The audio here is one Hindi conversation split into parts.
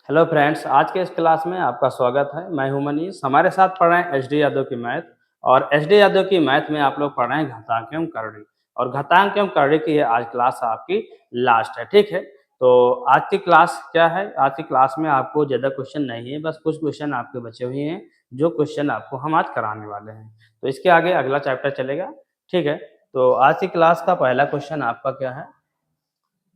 हेलो फ्रेंड्स, आज के इस क्लास में आपका स्वागत है। मैं हूं मनीष। हमारे साथ पढ़ रहे हैं एचडी यादव की मैथ। और एचडी यादव की मैथ में आप लोग पढ़ रहे हैं घातांक एवं करड़ी। और घातांक एवं करड़ी की ये आज क्लास आपकी लास्ट है, ठीक है। तो आज की क्लास क्या है? आज की क्लास में आपको ज़्यादा क्वेश्चन नहीं है, बस कुछ क्वेश्चन आपके बचे हुए हैं जो क्वेश्चन आपको हम आज कराने वाले हैं। तो इसके आगे अगला चैप्टर चलेगा, ठीक है। तो आज की क्लास का पहला क्वेश्चन आपका क्या है,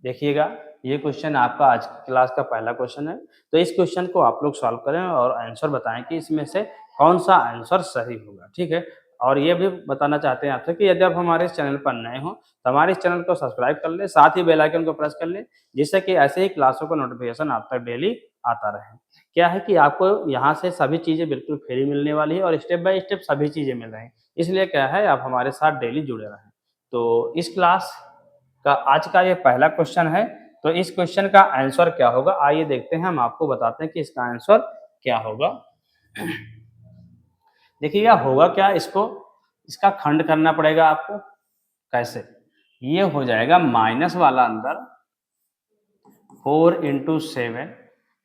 देखिएगा। ये क्वेश्चन आपका आज की क्लास का पहला क्वेश्चन है। तो इस क्वेश्चन को आप लोग सॉल्व करें और आंसर बताएं कि इसमें से कौन सा आंसर सही होगा, ठीक है। और ये भी बताना चाहते हैं आपसे कि यदि आप हमारे इस चैनल पर नए हो तो हमारे इस चैनल को सब्सक्राइब कर ले, साथ ही बेल आइकन को प्रेस कर ले, जिससे कि ऐसे ही क्लासों का नोटिफिकेशन आप तक डेली आता रहे। क्या है कि आपको यहाँ से सभी चीज़ें बिल्कुल फ्री मिलने वाली है और स्टेप बाय स्टेप सभी चीज़ें मिल रही हैं। इसलिए क्या है, आप हमारे साथ डेली जुड़े रहें। तो इस क्लास का आज का ये पहला क्वेश्चन है। तो इस क्वेश्चन का आंसर क्या होगा, आइए देखते हैं। हम आपको बताते हैं कि इसका आंसर क्या होगा। देखिएगा होगा क्या, इसका खंड करना पड़ेगा आपको। कैसे? ये हो जाएगा माइनस वाला अंदर 4 × 7,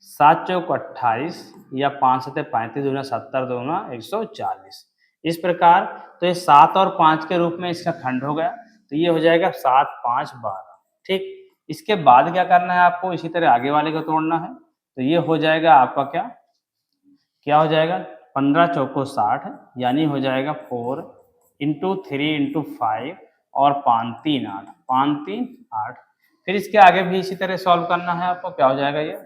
7 चौक 28 या 5 सते 35 दूना 70 दूना 140 इस प्रकार। तो ये 7 और 5 के रूप में इसका खंड हो गया। तो ये हो जाएगा 7 5 12, ठीक। इसके बाद क्या करना है आपको, इसी तरह आगे वाले को तोड़ना है। तो ये हो जाएगा आपका क्या क्या हो जाएगा, 15 चौको 60, यानी हो जाएगा 4 × 3 × 5 और 5 3 8, 5 3 8। फिर इसके आगे भी इसी तरह सॉल्व करना है आपको। क्या हो जाएगा, ये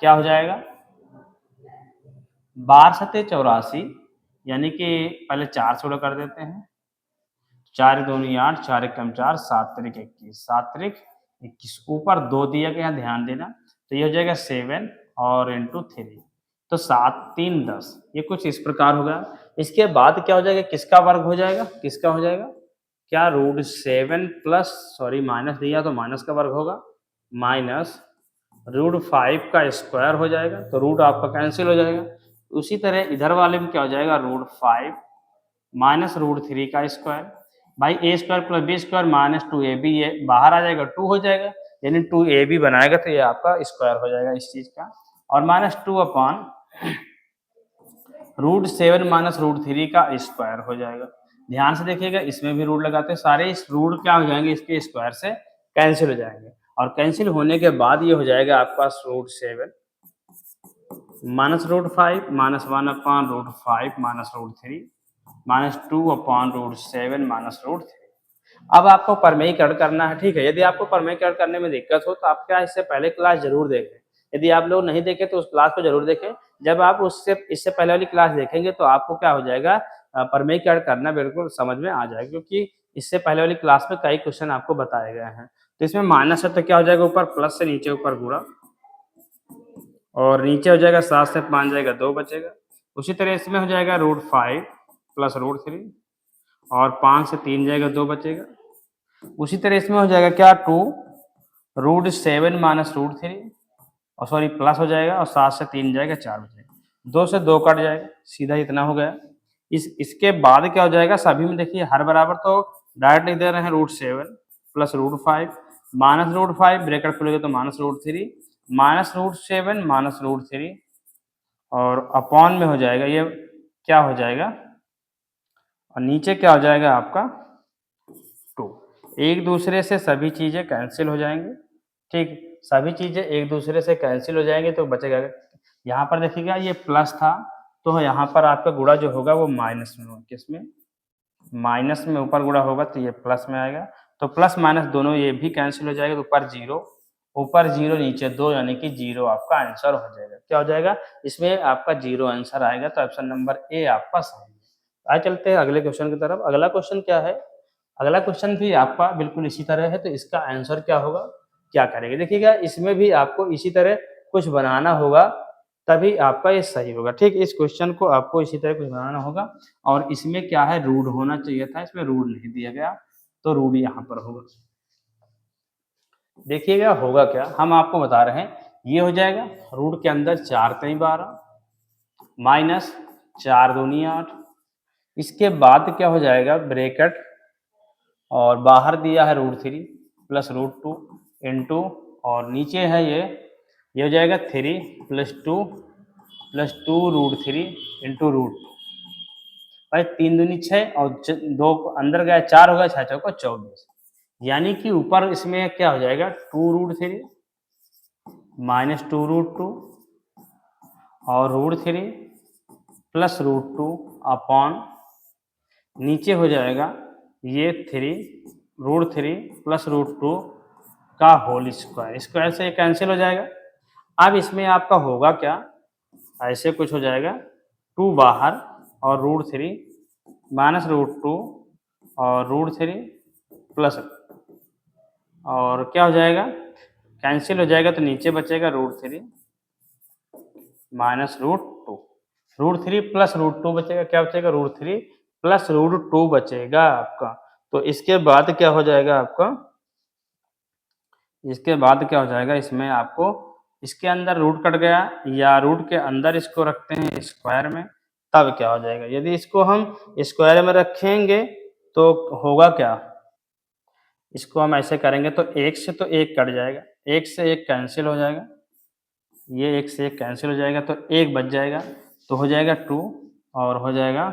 क्या हो जाएगा, 12 सते 84, यानी कि पहले 4 से कर देते हैं। 4 दूनी 8, 4 एकम 4, 7 त्रिक 21, 7 त्रिक 21। ऊपर 2 दिया गया, ध्यान देना। तो ये हो जाएगा 7 और इंटू 3, तो 7 3 10। ये कुछ इस प्रकार होगा। इसके बाद क्या हो जाएगा, किसका वर्ग हो जाएगा, किसका हो जाएगा, क्या √7 प्लस सॉरी माइनस दिया तो माइनस का वर्ग होगा, माइनस √5 का स्क्वायर हो जाएगा। तो रूट आपका कैंसिल हो जाएगा। उसी तरह इधर वाले में क्या हो जाएगा, √5 माइनस √3 का स्क्वायर। भाई a² + b² माइनस 2ab, ये बाहर आ जाएगा, 2 हो जाएगा, यानी 2ab बनाएगा तो ये आपका स्क्वायर हो जाएगा इस चीज का। और माइनस 2 √7 माइनस √3 का स्क्वायर हो जाएगा। ध्यान से देखिएगा, इसमें भी रूट लगाते हैं, सारे इस रूट क्या हो जाएंगे, इसके स्क्वायर से कैंसिल हो जाएंगे। और कैंसिल होने के बाद ये हो जाएगा आपका √7 minus √5 minus 1/√5 minus √3 minus 2/√7 minus √3। अब आपको परमेयीकरण करना है, ठीक है। यदि आपको परमेयीकरण करने में दिक्कत हो तो आप क्या इससे पहले क्लास जरूर देखें। यदि आप लोग नहीं देखे तो उस क्लास को जरूर देखें। जब आप इससे पहले वाली क्लास देखेंगे तो आपको क्या हो जाएगा, परमेयीकरण करना बिल्कुल समझ में आ जाएगा, क्योंकि इससे पहले वाली क्लास में कई क्वेश्चन आपको बताए गए हैं। तो इसमें माइनस है तो क्या हो जाएगा, ऊपर प्लस से नीचे ऊपर गुणा, और नीचे हो जाएगा 7 से 5 जाएगा 2 बचेगा। उसी तरह इसमें हो जाएगा √5 प्लस √3, और 5 से 3 जाएगा 2 बचेगा। उसी तरह इसमें हो जाएगा क्या, 2 √7 माइनस √3, और सॉरी प्लस हो जाएगा, और 7 से 3 जाएगा 4 बचेगा। 2 से 2 कट जाएगा, सीधा इतना हो गया। इसके बाद क्या हो जाएगा, सभी में देखिए हर बराबर, तो डायरेक्ट लिख दे रहे हैं √7 प्लस √5 माइनस √5, ब्रैकेट खुलेगा तो माइनस √3 माइनस √7 माइनस √3, और अपॉन में हो जाएगा ये क्या हो जाएगा, और नीचे क्या हो जाएगा आपका 2। एक दूसरे से सभी चीजें कैंसिल हो जाएंगे, ठीक। सभी चीजें एक दूसरे से कैंसिल हो जाएंगे तो बचेगा, यहाँ पर देखिएगा ये प्लस था तो यहाँ पर आपका गुणा जो होगा वो माइनस में होगा। किसमें, माइनस में ऊपर गुणा होगा तो ये प्लस में आएगा। तो प्लस माइनस दोनों ये भी कैंसिल हो जाएगा, तो ऊपर 0 नीचे 2, यानी कि 0 आपका आंसर हो जाएगा। क्या हो जाएगा, इसमें आपका 0 आंसर आएगा। तो ऑप्शन नंबर ए आपका सही है। आइए चलते हैं अगले क्वेश्चन की तरफ। अगला क्वेश्चन क्या है, अगला क्वेश्चन भी आपका बिल्कुल इसी तरह है। तो इसका आंसर क्या होगा, क्या करेंगे, देखिएगा इसमें भी आपको इसी तरह कुछ बनाना होगा, तभी आपका ये सही होगा, ठीक। इस क्वेश्चन को आपको इसी तरह कुछ बनाना होगा, और इसमें क्या है, रूट होना चाहिए था, इसमें रूट नहीं दिया गया, तो रूट यहाँ पर होगा। देखिएगा होगा क्या, हम आपको बता रहे हैं। ये हो जाएगा रूट के अंदर 4 3 12 माइनस 4 दूनी 8। इसके बाद क्या हो जाएगा, ब्रैकेट, और बाहर दिया है √3 प्लस √2 इंटू, और नीचे है ये ये हो जाएगा 3 plus two root 3 into root 2। भाई 3 दूनी 6 और 2 अंदर गया 4 होगा, 6 चौका 24। यानी कि ऊपर इसमें क्या हो जाएगा 2 रूट 3 माइनस 2 रूट 2 और रूट 3 प्लस रूट 2 अपॉन नीचे हो जाएगा ये 3 रूट 3 प्लस रूट 2 का होल स्क्वायर। स्क्वायर से कैंसिल हो जाएगा। अब इसमें आपका होगा क्या, ऐसे कुछ हो जाएगा 2 बाहर और रूट 3 माइनस रूट 2 और रूट 3 प्लस, और क्या हो जाएगा कैंसिल हो जाएगा तो नीचे बचेगा root 3 minus root 3 plus root 2 बचेगा। क्या बचेगा रूट 3 प्लस रूट 2 बचेगा आपका। तो इसके बाद क्या हो जाएगा आपका, इसके बाद क्या हो जाएगा, इसमें आपको इसके अंदर रूट कट गया या रूट के अंदर इसको रखते हैं स्क्वायर में, तब क्या हो जाएगा। यदि इसको हम स्क्वायर में रखेंगे तो होगा क्या, इसको हम ऐसे करेंगे तो एक से तो एक कट जाएगा, एक से एक कैंसिल हो जाएगा, ये एक से एक कैंसिल हो जाएगा तो एक बच जाएगा, तो हो जाएगा 2 और हो जाएगा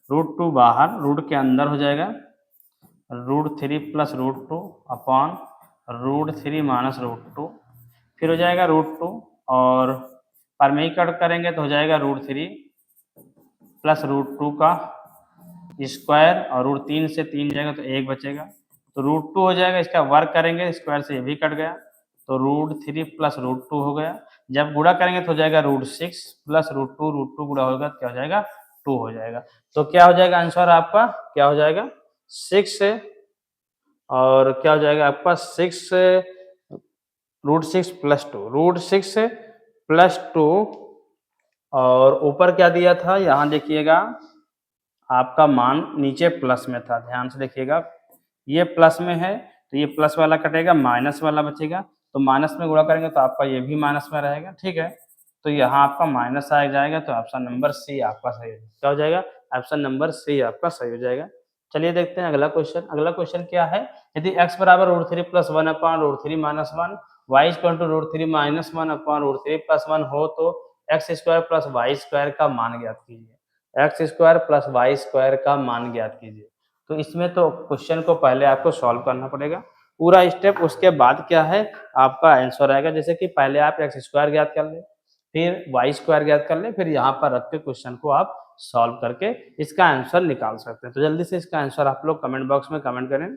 रूट 2 बाहर, रूट के अंदर हो जाएगा root 3 plus root 2 upon root 3 minus root 2, फिर हो जाएगा रूट 2 और पर में ही कट करेंगे तो हो जाएगा रूट 3 प्लस रूट 2 का स्क्वायर और रूट 3 से 3 जाएगा तो एक बचेगा, तो रूट 2 हो जाएगा। इसका वर्क करेंगे स्क्वायर से ये भी कट गया तो रूट 3 प्लस रूट 2 हो गया। जब गुणा करेंगे तो हो जाएगा रूट 6 प्लस रूट 2 गुणा होगा तो क्या हो जाएगा 2 हो जाएगा। तो क्या हो जाएगा आंसर आपका, क्या हो जाएगा 6 से, और क्या हो जाएगा आपका 6 रूट 6 प्लस 2 रूट 6 प्लस 2, और ऊपर क्या दिया था यहाँ देखिएगा आपका मान नीचे प्लस में था, ध्यान से देखिएगा ये प्लस में है तो ये प्लस वाला कटेगा माइनस वाला बचेगा, तो माइनस में गुणा करेंगे तो आपका ये भी माइनस में रहेगा, ठीक है। तो यहाँ आपका माइनस आ जाएगा, तो ऑप्शन नंबर सी आपका सही हो जाएगा। क्या हो जाएगा, ऑप्शन नंबर सी आपका सही हो जाएगा। चलिए देखते हैं अगला क्वेश्चन। अगला क्वेश्चन क्या है, यदि x बराबर root 3 plus 1 upon root 3 minus 1, y equal to root 3 minus 1 upon root 3 plus 1 हो तो x square plus y square का मान ज्ञात कीजिए। X square plus y square का मान ज्ञात कीजिए। तो इसमें तो क्वेश्चन को पहले आपको सॉल्व करना पड़ेगा पूरा स्टेप, उसके बाद क्या है आपका आंसर आएगा। जैसे कि पहले आप एक्स स्क्वायर ज्ञात कर ले, फिर वाई स्क्वायर ज्ञात कर ले, फिर यहाँ पर रख के क्वेश्चन को आप सॉल्व करके इसका आंसर निकाल सकते हैं। तो जल्दी से इसका आंसर आप लोग कमेंट बॉक्स में कमेंट करें।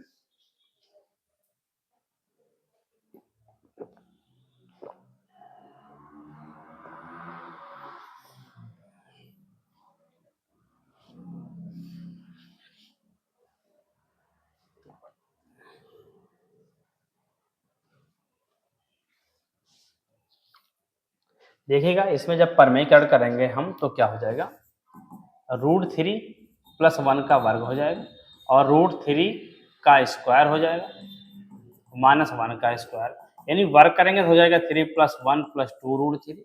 देखिएगा इसमें जब परमेयीकरण करेंगे हम तो क्या हो जाएगा, रूट 3 प्लस 1 का वर्ग हो जाएगा और रूट 3 का स्क्वायर हो जाएगा माइनस 1 का स्क्वायर, यानी वर्ग करेंगे तो हो जाएगा 3 प्लस 1 प्लस 2 रूट 3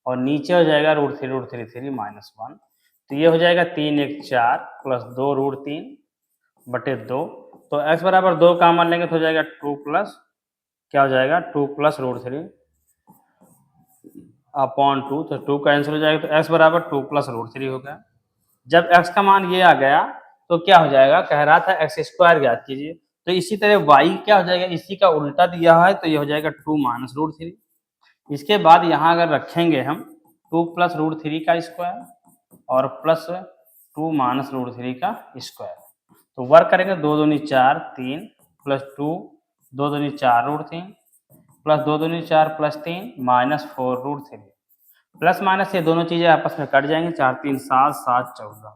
और नीचे हो जाएगा रूट 3 माइनस 1, तो ये हो जाएगा 3 1 4 प्लस 2 रूट 3 बटे 2। तो x बराबर 2 का मान लेंगे तो हो जाएगा 2 प्लस क्या हो जाएगा 2 प्लस रूट 3 अपॉन 2, तो 2 कैंसिल हो जाएगा तो x बराबर 2 प्लस रूट 3 हो गया। जब x का मान ये आ गया तो क्या हो जाएगा, कह रहा था एक्स स्क्वायर ज्ञात कीजिए, तो इसी तरह y क्या हो जाएगा, इसी का उल्टा दिया है तो ये हो जाएगा 2 माइनस रूट 3। इसके बाद यहाँ अगर रखेंगे हम 2 प्लस रूट 3 का स्क्वायर और प्लस 2 माइनस रूट 3 का स्क्वायर, तो वर्क करेंगे 2 दूनी 4 3 प्लस 2 2 दूनी 4 रूट 3 प्लस 2 दूनी 4 plus 3 minus 4 root 3, plus minus ये दोनों चीजें आपस में कट जाएंगे, 4 3 7 7 14,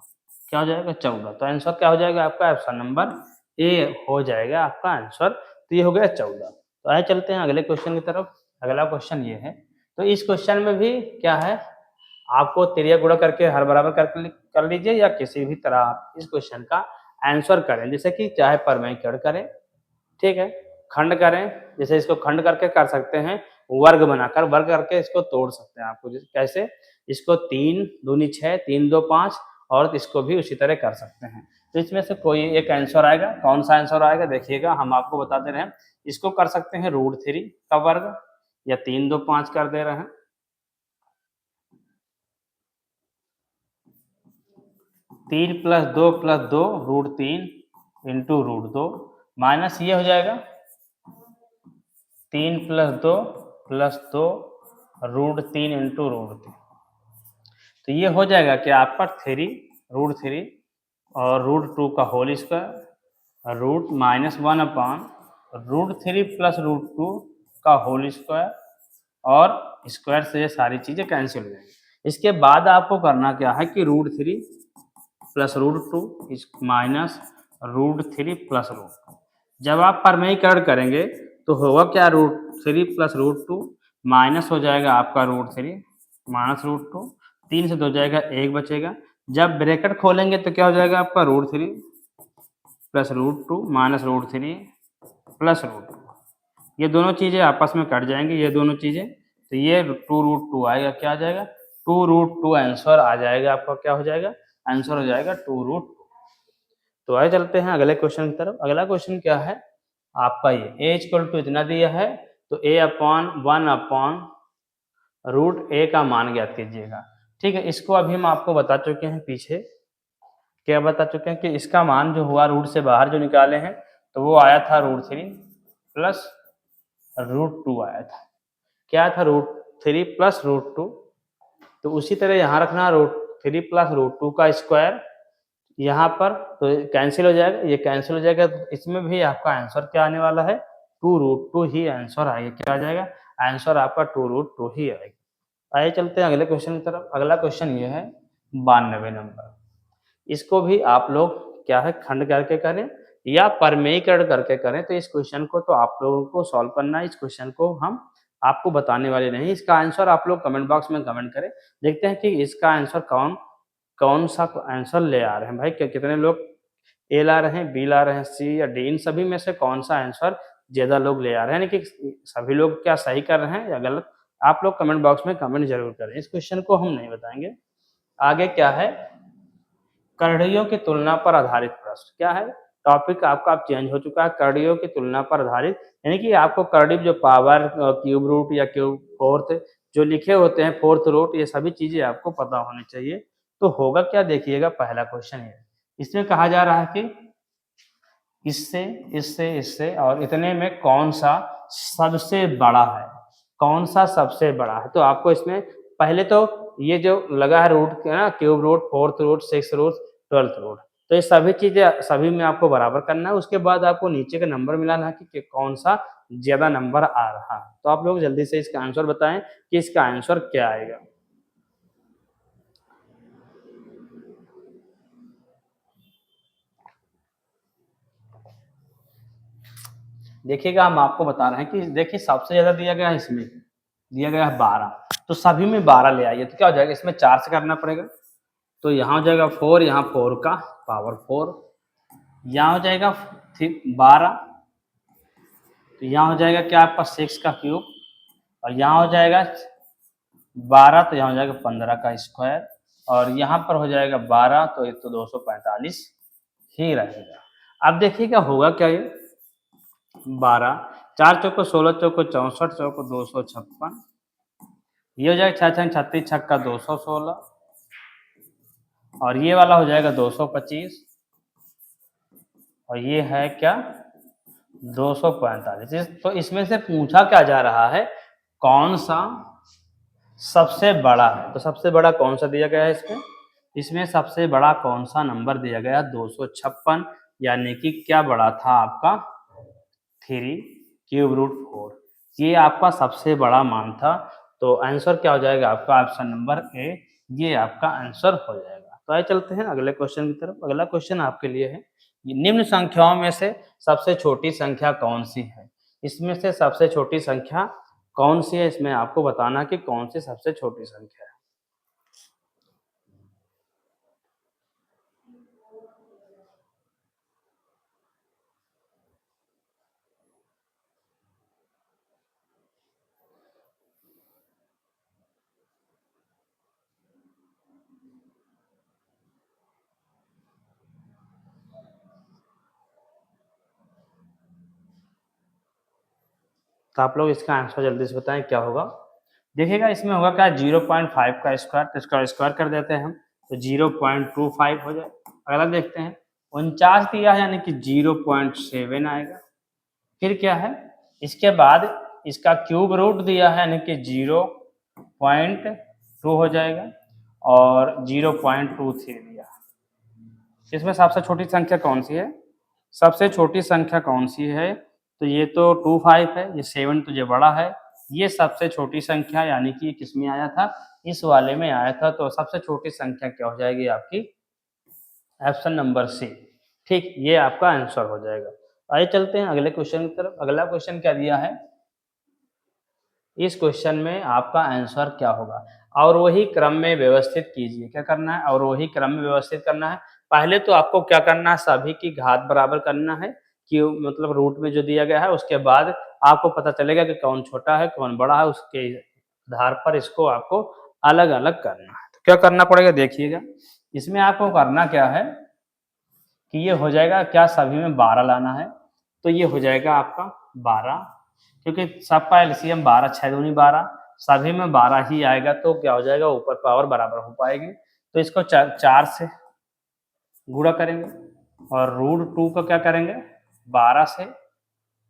क्या हो जाएगा 14। तो आंसर क्या हो जाएगा आपका, ऑप्शन नंबर ए हो जाएगा आपका आंसर। तो ये हो गया 14। तो आइए चलते हैं अगले क्वेश्चन की तरफ। अगला क्वेश्चन ये है, तो इस क्वेश्चन में भी क्या है, आपको तिरिया गुणा करके हर बराबर कर लीजिए या किसी भी तरह आप इस क्वेश्चन का आंसर करें, जैसे कि चाहे परमेयीकरण करें, ठीक है, खंड करें, जैसे इसको खंड करके कर सकते हैं, वर्ग बनाकर वर्ग करके इसको तोड़ सकते हैं। आपको कैसे, इसको 3 दूनी 6 3 2 5 और इसको भी उसी तरह कर सकते हैं। तो इसमें से कोई एक आंसर आएगा, कौन सा आंसर आएगा देखिएगा, हम आपको बता दे रहे हैं। इसको कर सकते हैं रूट 3 का वर्ग, या 3 2 5 कर दे रहे हैं। 3 + 2 √3 इंटू √2 माइनस ये हो जाएगा 3 + 2 √3 इंटू √3। तो ये हो जाएगा कि आपका 3 √3 और √2 का होल स्क्वायर रूट -1/√3 + √2 का होल स्क्वायर और स्क्वायर से ये सारी चीज़ें कैंसिल हो जाएंगी। इसके बाद आपको करना क्या है कि √3 + √2 माइनस √3 + √2। जब आप परमेयीकरण करेंगे तो होगा क्या, √3 + √2 माइनस हो जाएगा आपका √3 माइनस √2, 3 से 2 जाएगा 1 बचेगा। जब ब्रैकेट खोलेंगे तो क्या हो जाएगा आपका √3 + √2 माइनस √3 + √2। ये दोनों चीज़ें आपस में कट जाएंगी, ये दोनों चीज़ें, तो ये 2√2 आएगा। क्या आ जाएगा 2√2 आंसर आ जाएगा आपका। क्या हो जाएगा आंसर हो जाएगा 2√2। तो आइए चलते हैं अगले क्वेश्चन की तरफ। अगला क्वेश्चन क्या है आपका, ये a = इतना दिया है तो a/1/√a का मान ज्ञात कीजिएगा। ठीक है, इसको अभी हम आपको बता चुके हैं पीछे, क्या बता चुके हैं कि इसका मान जो हुआ रूट से बाहर जो निकाले हैं तो वो आया था √3 + √2 आया था। क्या था √3 + √2। तो उसी तरह यहाँ रखना √3 + √2 का स्क्वायर यहाँ पर, तो कैंसिल हो जाएगा, ये कैंसिल हो जाएगा। तो इसमें भी आपका आंसर क्या आने वाला है 2√2 ही आंसर आएगा। क्या आ जाएगा आंसर आपका 2√2 ही आएगा। आइए चलते हैं अगले क्वेश्चन की तरफ। अगला क्वेश्चन ये है 92 नंबर। इसको भी आप लोग क्या है खंड करके करें या परमेयीकरण करके करें। तो इस क्वेश्चन को तो आप लोगों को सॉल्व करना है। इस क्वेश्चन को हम आपको बताने वाले नहीं। इसका आंसर आप लोग कमेंट बॉक्स में कमेंट करें। देखते हैं कि इसका आंसर कौन कौन सा आंसर ले आ रहे हैं भाई। कितने लोग ए ला रहे हैं, बी ला रहे हैं, सी या डी, इन सभी में से कौन सा आंसर ज्यादा लोग ले आ रहे हैं, यानी कि सभी लोग क्या सही कर रहे हैं या गलत। आप लोग कमेंट बॉक्स में कमेंट जरूर करें। इस क्वेश्चन को हम नहीं बताएंगे। आगे क्या है, कड़ियों की तुलना पर आधारित प्रश्न। क्या है टॉपिक आपका अब चेंज हो चुका है, कड़ियों की तुलना पर आधारित, यानी कि आपको कड़ी जो पावर क्यूब रूट या क्यूब फोर्थ जो लिखे होते हैं, फोर्थ रूट, ये सभी चीजें आपको पता होनी चाहिए। तो होगा क्या देखिएगा, पहला क्वेश्चन है, इसमें कहा जा रहा है कि इससे इससे इससे और इतने में कौन सा सबसे बड़ा है, कौन सा सबसे बड़ा है। तो आपको इसमें पहले तो ये जो लगा है रूट ना, cube root, fourth root, six root, twelfth root, तो ये सभी चीजें सभी में आपको बराबर करना है। उसके बाद आपको नीचे का नंबर मिलाना है कि कौन सा ज्यादा नंबर आ रहा है। तो आप लोग जल्दी से इसका आंसर बताएं कि इसका आंसर क्या आएगा। देखिएगा हम आपको बता रहे हैं कि देखिए सबसे ज्यादा दिया गया है, इसमें दिया गया है 12, तो सभी में 12 ले आइए। तो क्या हो जाएगा, इसमें 4 से करना पड़ेगा। तो यहाँ हो जाएगा 4, यहाँ 4 का पावर 4, यहाँ हो जाएगा 12, तो यहाँ हो जाएगा क्या आपका 6 का क्यूब, और यहाँ हो जाएगा 12, तो यहाँ हो जाएगा 15 का स्क्वायर, और यहाँ पर हो जाएगा 12, तो ये तो 245 ही रहेगा। अब देखिएगा होगा क्या, ये 12, 4 चौको 16, चौको 64, चौको 256, ये हो जाएगा 6 36, छक्का 216, और ये वाला हो जाएगा 225, और ये है क्या 245। तो इसमें से पूछा क्या जा रहा है, कौन सा सबसे बड़ा है। तो सबसे बड़ा कौन सा दिया गया है इसमें, इसमें सबसे बड़ा कौन सा नंबर दिया गया 256, यानी कि क्या बड़ा था आपका 3√4, ये आपका सबसे बड़ा मान था। तो आंसर क्या हो जाएगा आपका ऑप्शन नंबर ए, ये आपका आंसर हो जाएगा। तो आइए चलते हैं अगले क्वेश्चन की तरफ। अगला क्वेश्चन आपके लिए है, निम्न संख्याओं में से सबसे छोटी संख्या कौन सी है। इसमें से सबसे छोटी संख्या कौन सी है, इसमें आपको बताना कि कौन सी सबसे छोटी संख्या है। तो आप लोग इसका आंसर जल्दी से बताएं क्या होगा। देखिएगा इसमें होगा क्या 0.5 का स्क्वायर, तो इसका स्क्वायर कर देते हैं हम, तो 0.25 हो जाए। अगला देखते हैं 49 दिया है यानी कि 0.7 आएगा। फिर क्या है, इसके बाद इसका क्यूब रूट दिया है यानी कि 0.2 हो जाएगा और 0.23 दिया है। इसमें सबसे छोटी संख्या कौन सी है, सबसे छोटी संख्या कौन सी है, तो ये तो 25 है, ये 7 तो ये बड़ा है, ये सबसे छोटी संख्या यानी कि किस में आया था, इस वाले में आया था। तो सबसे छोटी संख्या क्या हो जाएगी आपकी, ऑप्शन नंबर सी। ठीक, ये आपका आंसर हो जाएगा। आइए चलते हैं अगले क्वेश्चन की तरफ। अगला क्वेश्चन क्या दिया है, इस क्वेश्चन में आपका आंसर क्या होगा, और वही क्रम में व्यवस्थित कीजिए। क्या करना है, और वही क्रम में व्यवस्थित करना है। पहले तो आपको क्या करना है, सभी की घात बराबर करना है कि मतलब रूट में जो दिया गया है, उसके बाद आपको पता चलेगा कि कौन छोटा है कौन बड़ा है, उसके आधार पर इसको आपको अलग अलग करना है। तो क्या करना पड़ेगा देखिएगा, इसमें आपको करना क्या है कि ये हो जाएगा क्या, सभी में 12 लाना है, तो ये हो जाएगा आपका 12, क्योंकि सबका एलसीएम 12 6 दूनी 12, सभी में 12 ही आएगा, तो क्या हो जाएगा ऊपर पावर बराबर हो पाएगी। तो इसको 4 से गुणा करेंगे और √2 का क्या करेंगे 12 से,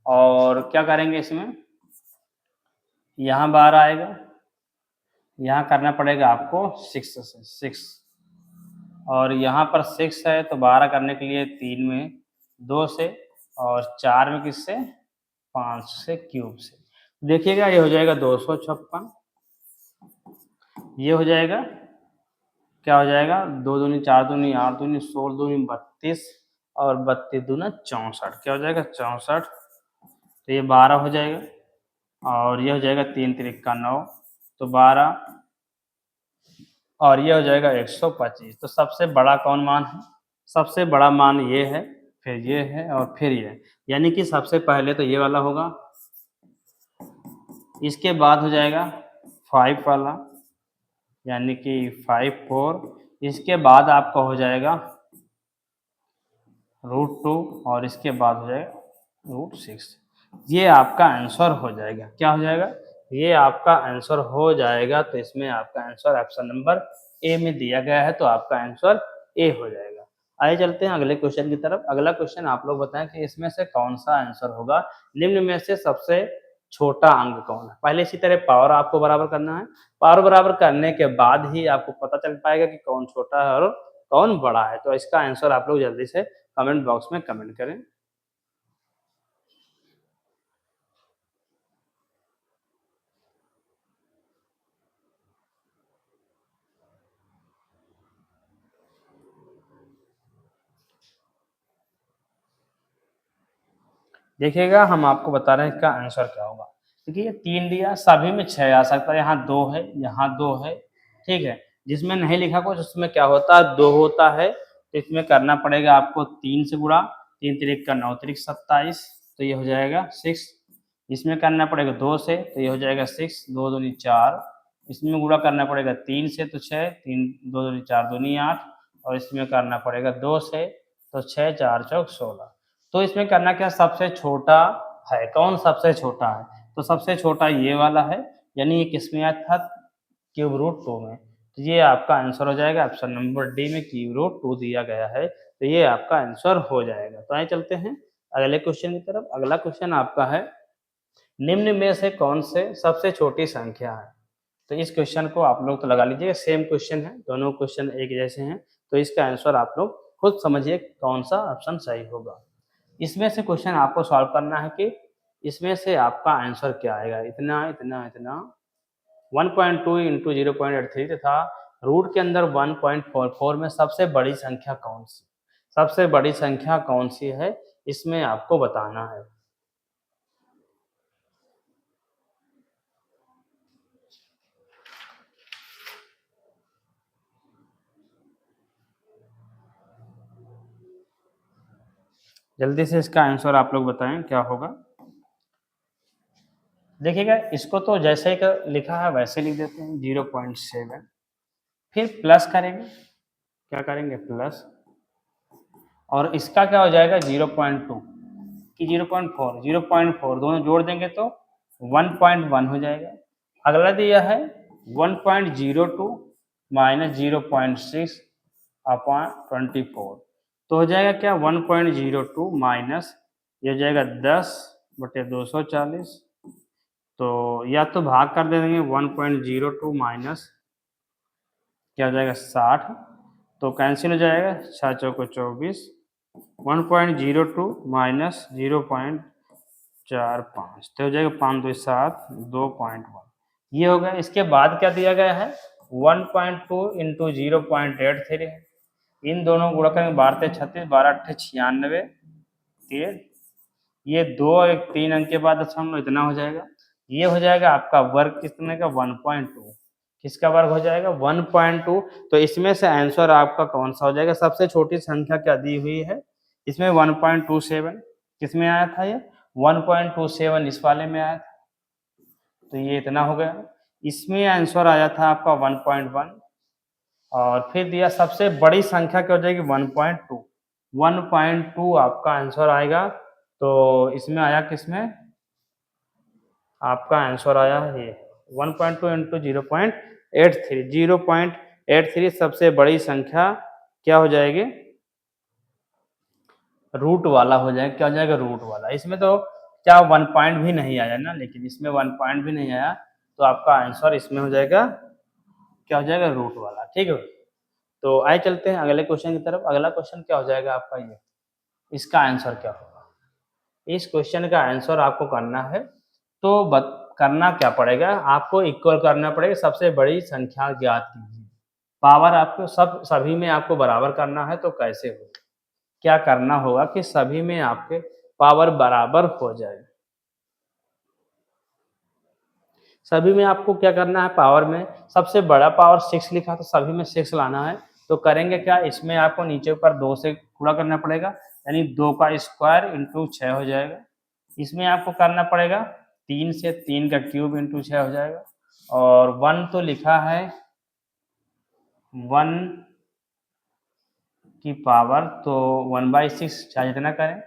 और क्या करेंगे इसमें, यहाँ 12 आएगा, यहाँ करना पड़ेगा आपको 6 से 6, और यहाँ पर 6 है तो 12 करने के लिए 3 में 2 से, और 4 में किससे 5 से क्यूब से। देखिएगा ये हो जाएगा 256, ये हो जाएगा क्या हो जाएगा, 2 दूनी 4 दूनी 8 दूनी 16 दूनी 32, और 32 दूना 64, क्या हो जाएगा 64, तो ये 12 हो जाएगा, और ये हो जाएगा 3 तिरिक्का 9, तो 12, और ये हो जाएगा 125। तो सबसे बड़ा कौन मान है, सबसे बड़ा मान ये है, फिर ये है और फिर ये, यानी कि सबसे पहले तो ये वाला होगा, इसके बाद हो जाएगा 5 वाला यानी कि 5 4, इसके बाद आपका हो जाएगा √2, और इसके बाद हो जाएगा √6। ये आपका आंसर हो जाएगा, क्या हो जाएगा, ये आपका आंसर हो जाएगा। तो इसमें आपका आंसर ऑप्शन नंबर ए में दिया गया है, तो आपका आंसर ए हो जाएगा। आइए चलते हैं अगले क्वेश्चन की तरफ। अगला क्वेश्चन आप लोग बताएं कि इसमें से कौन सा आंसर होगा, निम्न में से सबसे छोटा अंक कौन है। पहले इसी तरह पावर आपको बराबर करना है, पावर बराबर करने के बाद ही आपको पता चल पाएगा कि कौन छोटा है और कौन बड़ा है। तो इसका आंसर आप लोग जल्दी से कमेंट बॉक्स में कमेंट करें। देखिएगा हम आपको बता रहे हैं इसका आंसर क्या होगा। देखिए ये 3 दिया, सभी में 6 आ सकता है, यहाँ 2 है, यहाँ 2 है, ठीक है। जिसमें नहीं लिखा कुछ उसमें क्या होता है 2 होता है, तो इसमें करना पड़ेगा आपको 3 से गुणा, 3 तिरिक का 9 तिरिक 27, तो ये हो जाएगा 6। इसमें करना पड़ेगा 2 से, तो ये हो जाएगा 6, 2 दूनी 4, इसमें गुणा करना पड़ेगा 3 से, तो 6, 3 2 दूनी 4 दूनी 8, और इसमें करना पड़ेगा 2 से, तो 6 4 चौक 16। तो इसमें करना क्या, सबसे छोटा है कौन, सबसे छोटा है, तो सबसे छोटा ये वाला है, यानी ये किस में आया था, √2 में। तो ये आपका आंसर हो जाएगा ऑप्शन नंबर डी में, √2 दिया गया है, तो ये आपका आंसर हो जाएगा। तो आइए चलते हैं अगले क्वेश्चन की तरफ। अगला क्वेश्चन आपका है, निम्न में से कौन से सबसे छोटी संख्या है। तो इस क्वेश्चन को आप लोग तो लगा लीजिए, सेम क्वेश्चन है, दोनों क्वेश्चन एक जैसे हैं, तो इसका आंसर आप लोग खुद समझिए कौन सा ऑप्शन सही होगा। इसमें से क्वेश्चन आपको सॉल्व करना है कि इसमें से आपका आंसर क्या आएगा, इतना इतना इतना 1.2 इंटू 0.83 तथा रूट के अंदर 1.44 में सबसे बड़ी संख्या कौन सी, सबसे बड़ी संख्या कौन सी है, इसमें आपको बताना है। जल्दी से इसका आंसर आप लोग बताएं क्या होगा। देखिएगा इसको तो जैसे ही लिखा है वैसे लिख देते हैं 0.7, फिर प्लस करेंगे, क्या करेंगे प्लस, और इसका क्या हो जाएगा 0.2 कि 0.4 0.4 दोनों जोड़ देंगे तो 1.1 हो जाएगा। अगला दिया है 1.02 माइनस 0.6 अपॉन 24, तो हो जाएगा क्या 1.02 माइनस ये हो जाएगा 10/240, तो या तो भाग कर देंगे 1.02 माइनस क्या हो जाएगा 60, तो कैंसिल हो जाएगा 6 चौको 24, 1.02 माइनस 0.45, तो हो जाएगा 5 2 7 2.1, ये हो गया। इसके बाद क्या दिया गया है 1.2 इंटू 0.83 है, इन दोनों गुणा करेंगे 12 36 12 8 96, ये 2 और एक 3 अंक के बाद दशमलव इतना हो जाएगा, ये हो जाएगा आपका वर्ग कितने का 1.2, किसका वर्ग हो जाएगा 1.2, तो इसमें से आंसर आपका कौन सा हो जाएगा, सबसे छोटी संख्या क्या दी हुई है इसमें 1.27, किसमें आया था ये 1.27 इस वाले में आया था, तो ये इतना हो गया। इसमें आंसर आया था आपका 1.1, और फिर दिया सबसे बड़ी संख्या क्या हो जाएगी 1.2, 1.2 आपका आंसर आएगा, तो इसमें आया किसमें आपका आंसर आया ये 1.2 इंटू 0.83, 0.83 सबसे बड़ी संख्या क्या हो जाएगी रूट वाला हो जाएगा, क्या हो जाएगा रूट वाला। इसमें तो क्या 1 पॉइंट भी नहीं आया ना, लेकिन इसमें 1 पॉइंट भी नहीं आया, तो आपका आंसर इसमें हो जाएगा क्या हो जाएगा रूट वाला। ठीक है, तो आइए चलते हैं अगले क्वेश्चन की तरफ। अगला क्वेश्चन क्या हो जाएगा आपका ये, इसका आंसर क्या होगा, इस क्वेश्चन का आंसर आपको करना है तो करना क्या पड़ेगा, आपको इक्वल करना पड़ेगा, सबसे बड़ी संख्या ज्ञात कीजिए, पावर आपको सभी में आपको बराबर करना है, तो कैसे हो क्या करना होगा कि सभी में आपके पावर बराबर हो जाए, सभी में आपको क्या करना है पावर में सबसे बड़ा पावर 6 लिखा तो सभी में 6 लाना है, तो करेंगे क्या इसमें आपको नीचे ऊपर 2 से गुणा करना पड़ेगा, यानी 2 का स्क्वायर इंटू 6 हो जाएगा। इसमें आपको करना पड़ेगा 3 से 3 का क्यूब इंटू 6 हो जाएगा, और 1 तो लिखा है 1 की पावर, तो 1/6 चाहे जितना करें,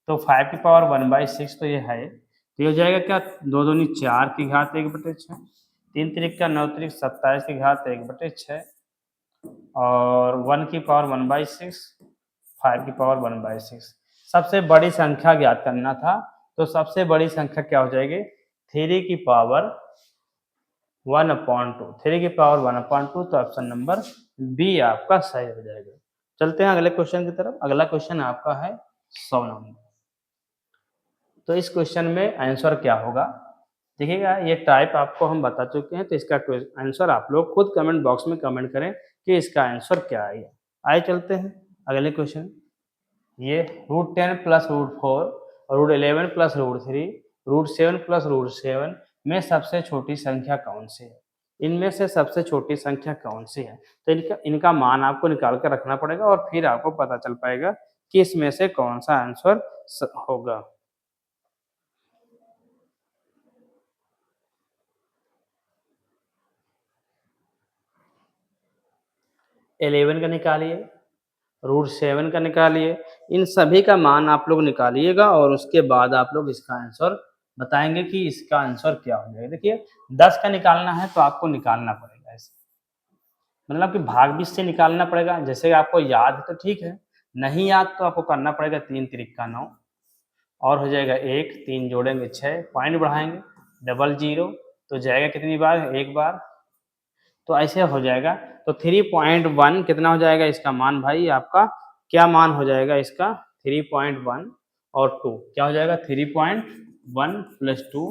तो 5 की पावर 1/6 तो ये है, तो ये हो जाएगा क्या 2 दूनी 4 की घात 1/6, 3 त्रिक का 9 त्रिक 27 की घात 1/6, और 1 की पावर 1/6, 5 की पावर 1/6। सबसे बड़ी संख्या ज्ञात करना था, तो सबसे बड़ी संख्या क्या हो जाएगी 3 की पावर 1/2, 3 की पावर 1/2, तो ऑप्शन नंबर बी आपका सही हो जाएगा। चलते हैं अगले क्वेश्चन की तरफ। अगला क्वेश्चन आपका है 100 नंबर, तो इस क्वेश्चन में आंसर क्या होगा देखिएगा, ये टाइप आपको हम बता चुके हैं, तो इसका आंसर आप लोग खुद कमेंट बॉक्स में कमेंट करें कि इसका आंसर क्या आएगा। आइए चलते हैं अगले क्वेश्चन, ये √10 प्लस √4 √11 प्लस √3 √7 प्लस √7 में सबसे छोटी संख्या कौन सी है, इनमें से सबसे छोटी संख्या कौन सी है, तो इनका इनका मान आपको निकाल कर रखना पड़ेगा, और फिर आपको पता चल पाएगा कि इसमें से कौन सा आंसर होगा। √11 का निकालिए, √7 का निकालिए, इन सभी का मान आप लोग निकालिएगा, और उसके बाद आप लोग इसका आंसर बताएंगे कि इसका आंसर क्या हो जाएगा। देखिए 10 का निकालना है तो आपको निकालना पड़ेगा ऐसे, मतलब कि भाग भी इससे निकालना पड़ेगा, जैसे आपको याद है तो ठीक है, नहीं याद तो आपको करना पड़ेगा 3 त्रिक का 9, और हो जाएगा 1 3 जोड़ेंगे 6, पॉइंट बढ़ाएंगे डबल जीरो, तो जाएगा कितनी बार एक बार, तो ऐसे हो जाएगा। तो 3.1 कितना हो जाएगा इसका मान भाई आपका, क्या मान हो जाएगा इसका 3.1 और 2 क्या हो जाएगा 3.1 प्लस 2,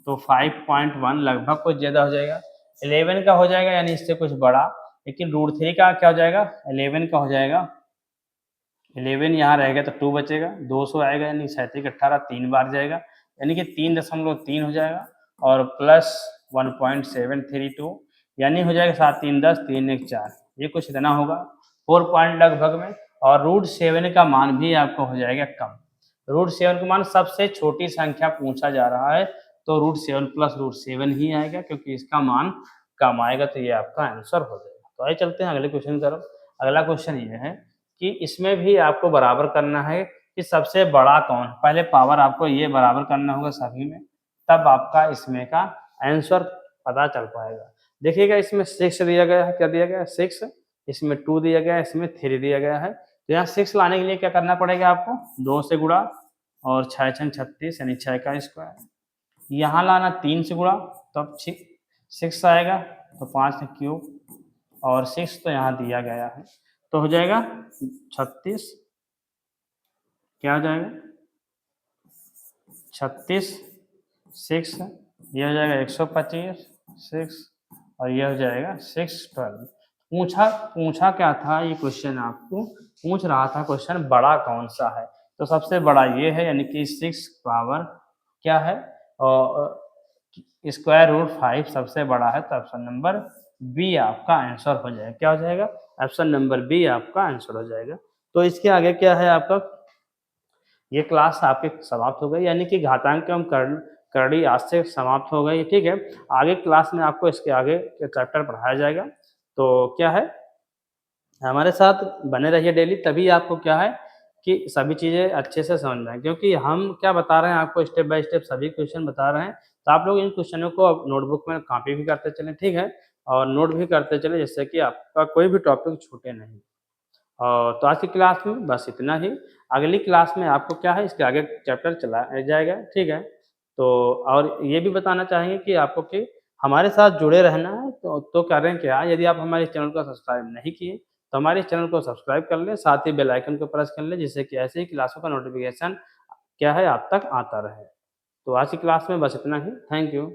तो 5.1 लगभग कुछ ज़्यादा हो जाएगा। 11 का हो जाएगा यानी इससे कुछ बड़ा, लेकिन √3 का क्या हो जाएगा 11 का हो जाएगा, 11 यहाँ रहेगा तो 2 बचेगा, 200 आएगा यानी 37 18 3 बार जाएगा, यानी कि 3.3 हो जाएगा, और प्लस 1.732 यानी हो जाएगा 7 3 10 3 1 4, ये कुछ इतना होगा 4 पॉइंट लगभग में। और √7 का मान भी आपको हो जाएगा कम, √7 का मान सबसे छोटी संख्या पूछा जा रहा है, तो √7 प्लस √7 ही आएगा, क्योंकि इसका मान कम आएगा, तो ये आपका आंसर हो जाएगा। तो आइए चलते हैं अगले क्वेश्चन की तरफ। अगला क्वेश्चन ये है कि इसमें भी आपको बराबर करना है कि सबसे बड़ा कौन, पहले पावर आपको ये बराबर करना होगा सभी में, तब आपका इसमें का आंसर पता चल पाएगा। देखिएगा इसमें 6 दिया गया है, क्या दिया गया है 6, इसमें 2 दिया गया है, इसमें 3 दिया गया है। तो यहाँ 6 लाने के लिए क्या करना पड़ेगा आपको, 2 से गुणा और 6 छंग 36 यानी 6 का स्क्वायर। यहाँ लाना 3 से गुणा तब 6 आएगा, तो 5 क्यूब और 6 तो यहाँ दिया गया है, तो हो जाएगा 36, क्या हो जाएगा 36, 6 ये हो जाएगा 125, 6 और ये हो जाएगा 612। पूछा पूछा क्या था, ये क्वेश्चन आपको पूछ रहा था क्वेश्चन बड़ा कौन सा है, तो सबसे बड़ा ये है, यानी कि 6 पावर क्या है और स्क्वायर रूट 5 सबसे बड़ा है, तो ऑप्शन नंबर बी आपका आंसर हो जाएगा। क्या हो जाएगा, ऑप्शन नंबर बी आपका आंसर हो जाएगा। तो इसके आगे क्या है आपका, ये क्लास आपकी समाप्त हो गई, यानी कि घातांक एवं करड़ी आज से समाप्त हो गई, ठीक है। आगे क्लास में आपको इसके आगे के चैप्टर पढ़ाया जाएगा। तो क्या है, हमारे साथ बने रहिए डेली, तभी आपको क्या है कि सभी चीज़ें अच्छे से समझ में आएँ, क्योंकि हम क्या बता रहे हैं आपको, स्टेप बाय स्टेप सभी क्वेश्चन बता रहे हैं, तो आप लोग इन क्वेश्चनों को नोटबुक में कॉपी भी करते चलें, ठीक है, और नोट भी करते चलें, जिससे कि आपका कोई भी टॉपिक छूटे नहीं। तो आज की क्लास में बस इतना ही। अगली क्लास में आपको क्या है, इसके आगे चैप्टर चलाया जाएगा, ठीक है। तो और ये भी बताना चाहेंगे कि आपको कि हमारे साथ जुड़े रहना है, तो करें क्या, यदि आप हमारे चैनल को सब्सक्राइब नहीं किए तो हमारे चैनल को सब्सक्राइब कर लें, साथ ही बेल आइकन को प्रेस कर लें, जिससे कि ऐसे ही क्लासों का नोटिफिकेशन क्या है आप तक आता रहे। तो आज की क्लास में बस इतना ही। Thank you.